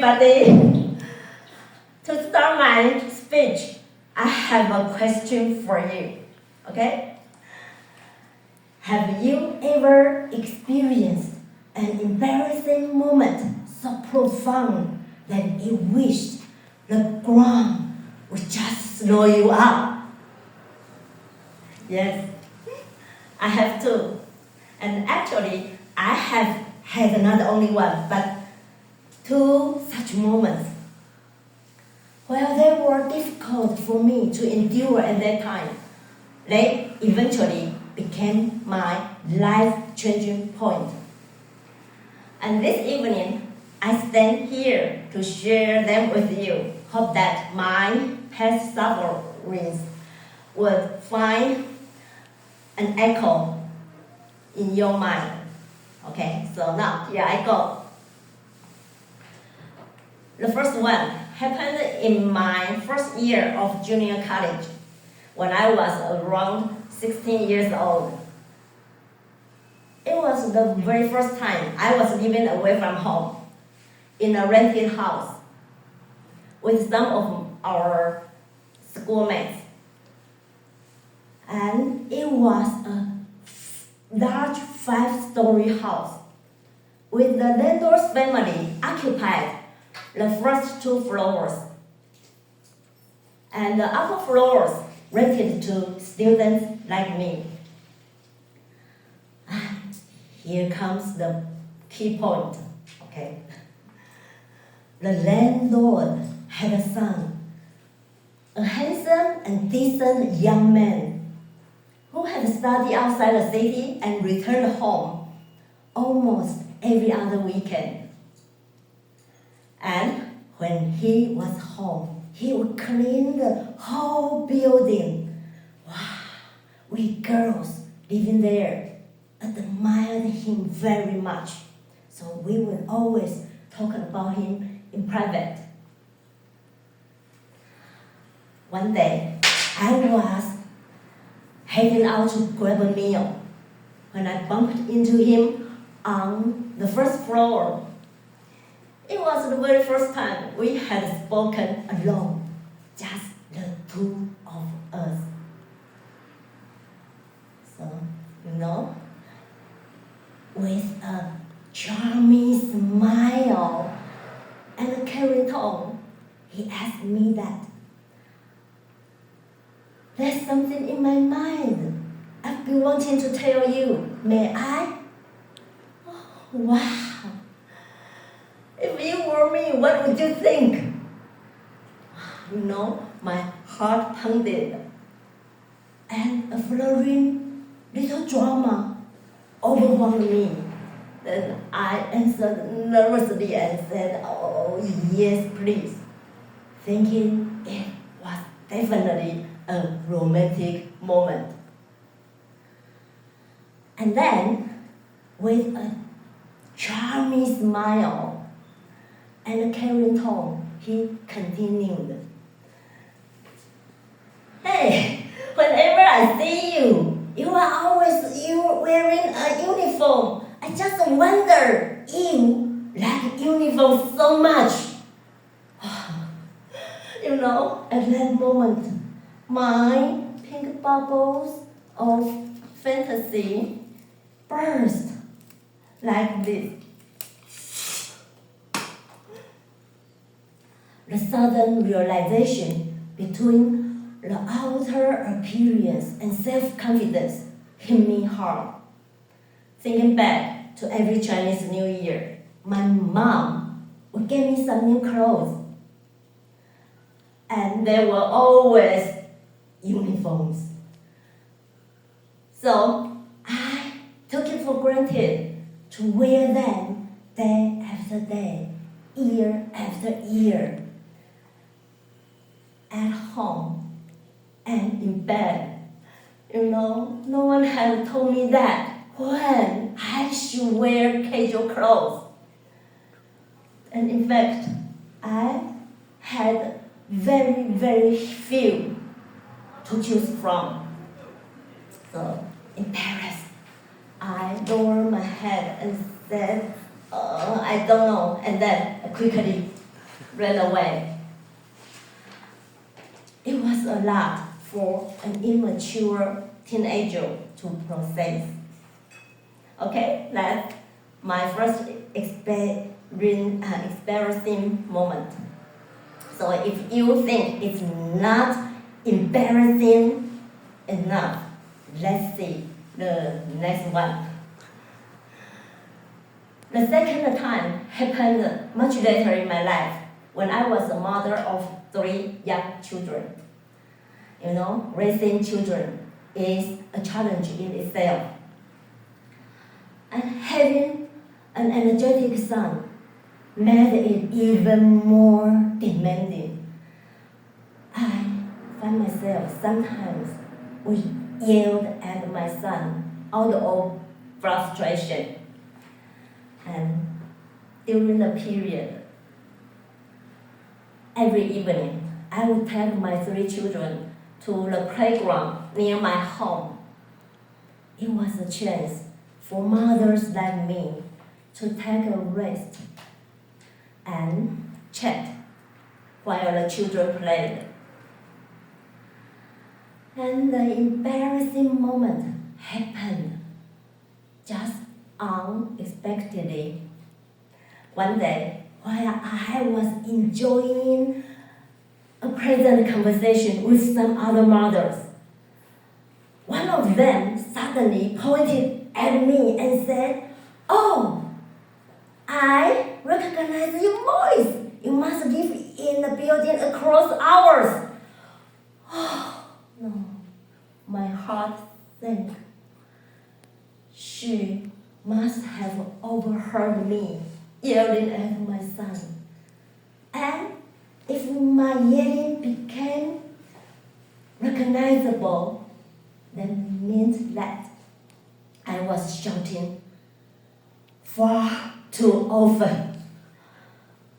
everybody. To start my speech, I have a question for you. Okay? Have you ever experienced an embarrassing moment so profound that you wished the ground would just slow you up? Yes, I have too. And actually, I have had not only one, but two such moments. While they were difficult for me to endure at that time, they eventually became my life-changing point. And this evening, I stand here to share them with you. Hope that my past sufferings would find an echo in your mind. Okay, so now here I go. The first one happened in my first year of junior college when I was around 16 years old. It was the very first time I was living away from home in a rented house with some of our schoolmates. And it was a large 5-story house with the landlord's family occupied the first 2 floors and the upper floors rented to students like me. Here comes the key point, okay? The landlord had a son, a handsome and decent young man who had studied outside the city and returned home almost every other weekend. And when he was home, he would clean the whole building. Wow, we girls living there admired him very much. So we would always talk about him in private. One day, I was heading out to grab a meal when I bumped into him on the first floor. It was the very first time we had spoken alone, just the two of us. So, with a charming smile and a caring tone, he asked me that. There's something in my mind I've been wanting to tell you. May I? Oh, wow. If you were me, what would you think? My heart pounded. And a fluttering little drama overwhelmed me. Then I answered nervously and said, "Oh, yes, please," thinking it was definitely a romantic moment. And then, with a charming smile and a caring tone, he continued, "Hey, whenever I see you, you are wearing a uniform. I just wonder, you like uniforms so much." At that moment, my pink bubbles of fantasy burst like this. The sudden realization between the outer appearance and self-confidence hit me hard. Thinking back to every Chinese New Year, my mom would give me some new clothes. And they were always uniforms. So I took it for granted to wear them day after day, year after year. At home and in bed. No one had told me that when I should wear casual clothes. And in fact, I had very, very few to choose from. So, embarrassed, I lowered my head and said, I don't know. And then I quickly ran away. It was a lot for an immature teenager to process. Okay, that's my first embarrassing moment. So if you think it's not embarrassing enough, let's see the next one. The second time happened much later in my life when I was a mother of 3 young children. You know, raising children is a challenge in itself. And having an energetic son made it even more demanding. I find myself sometimes would yell at my son out of frustration. And during the period, every evening, I would take my 3 children to the playground near my home. It was a chance for mothers like me to take a rest and chat while the children played. And the embarrassing moment happened just unexpectedly. One day, while I was enjoying a pleasant conversation with some other mothers, one of them suddenly pointed at me and said, "Oh, I recognize your voice. You must live in the building across ours." Oh, no. My heart sank. She must have overheard me yelling at my son. And if my yelling became recognizable, then meant that I was shouting far too often.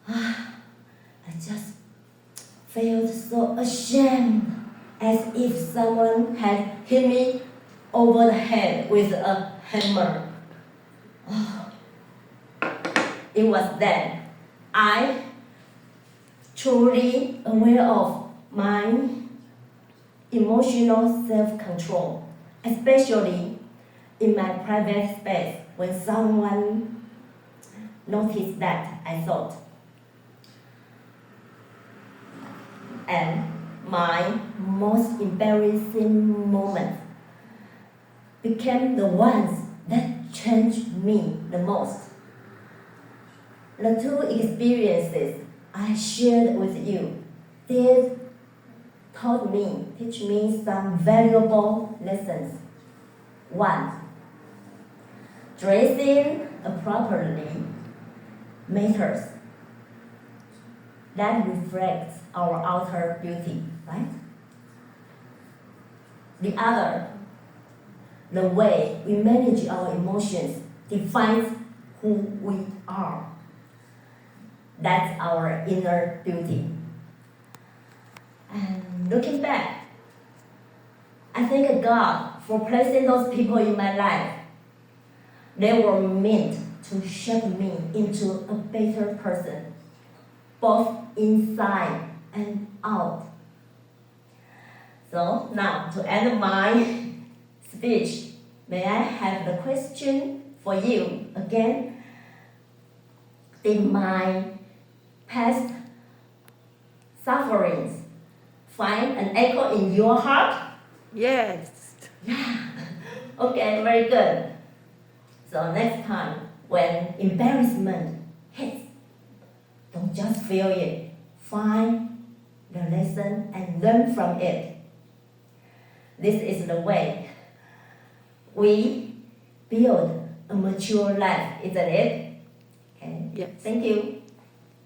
I just felt so ashamed, as if someone had hit me over the head with a hammer. It was then I truly aware of my emotional self-control, especially in my private space when someone noticed that I thought. And my most embarrassing moments became the ones that changed me the most. The 2 experiences I shared with you did teach me some valuable lessons. 1. Dressing appropriately matters. That reflects our outer beauty, right? The other, the way we manage our emotions defines who we are. That's our inner beauty. And looking back, I thank God for placing those people in my life. They were meant to shape me into a better person, both inside and out. So now, to end my speech, may I have the question for you again? Did my past sufferings find an echo in your heart? Yes. Yeah. Okay, very good. So next time, when embarrassment hits, don't just feel it. Find the lesson and learn from it. This is the way we build a mature life, isn't it? Okay. Yes. Thank you.